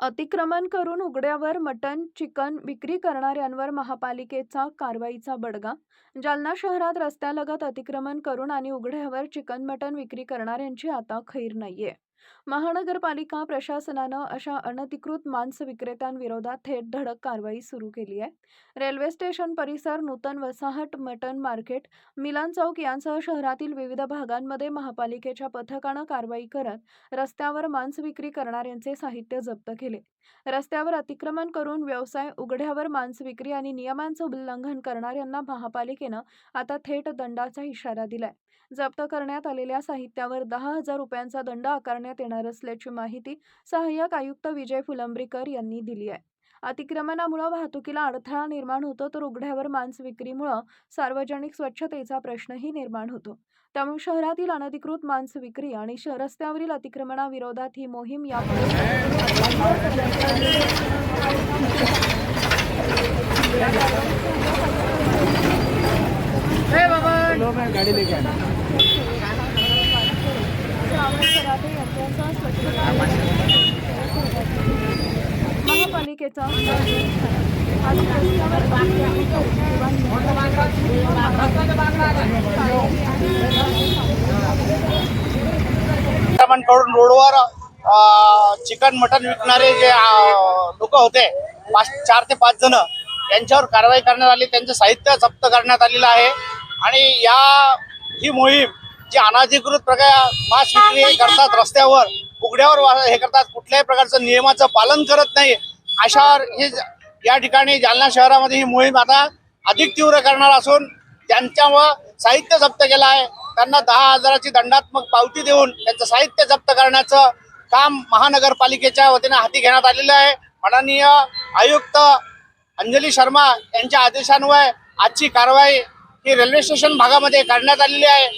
अतिक्रमण करून उघड्यावर मटण, चिकन विक्री करणाऱ्यांवर महापालिकेचा कारवाईचा बडगा. जालना शहरात रस्त्यालगत अतिक्रमण करून आणि उघड्यावर चिकन मटण विक्री करणाऱ्यांची आता खैर नाहीये. महानगरपालिका प्रशासनानं अशा अनधिकृत मांस विक्रेत्यांविरोधात थेट धडक कारवाई सुरू केली आहे. रेल्वे स्टेशन परिसर, नूतन वसाहत, मटण मार्केट, मिलन चौक यांसह शहरातील विविध भागांमध्ये महापालिकेच्या पथकानं कारवाई करत रस्त्यावर मांस विक्री करणाऱ्यांचे साहित्य जप्त केले. रस्त्यावर अतिक्रमण करून व्यवसाय, उघड्यावर मांस विक्री आणि नियमांचं उल्लंघन करणाऱ्यांना महापालिकेनं आता थेट दंडाचा इशारा दिलाय. जप्त करण्यात आलेल्या साहित्यावर 10,000 रुपयांचा दंड आकारण्यात येणार असल्याची माहिती सहाय्यक आयुक्त विजय फुलंब्रीकर यांनी दिली आहे. अतिक्रमणामुळे वाहतुकीला अडथळा निर्माण होतो, तर उघड्यावर मांस विक्रीमुळे सार्वजनिक स्वच्छतेचा प्रश्नही निर्माण होतो. त्यामुळे शहरातील अनधिकृत मांस विक्री आणि रस्त्यावरील अतिक्रमणाविरोधात ही मोहीम गाड़ी लेके आना। महापालिकेचा करून रोडवर चिकन मटन विकणारे जे लोक होते 4 ते 5 जण, यांच्यावर कारवाई करण्यात आली. त्यांचं साहित्य जप्त करण्यात आलेलं आहे. आणि ही मोहीम जी अनधिकृत प्रकार मांस विक्री करतात, रस्त्यावर उघड्यावर हे करतात, कुठल्याही प्रकारचं नियमाचं पालन करत नाही, अशावर या ठिकाणी जालना शहरामध्ये ही मोहीम आता अधिक तीव्र करणार असून त्यांच्यावर साहित्य जप्त केलं आहे. त्यांना 10,000ची दंडात्मक पावती देऊन त्यांचं साहित्य जप्त करण्याचं काम महानगरपालिकेच्या वतीने हाती घेण्यात आलेलं आहे. माननीय आयुक्त अंजली शर्मा यांच्या आदेशान्वये आजची कारवाई ही रेल्वे स्टेशन भागामध्ये करण्यात आलेली आहे.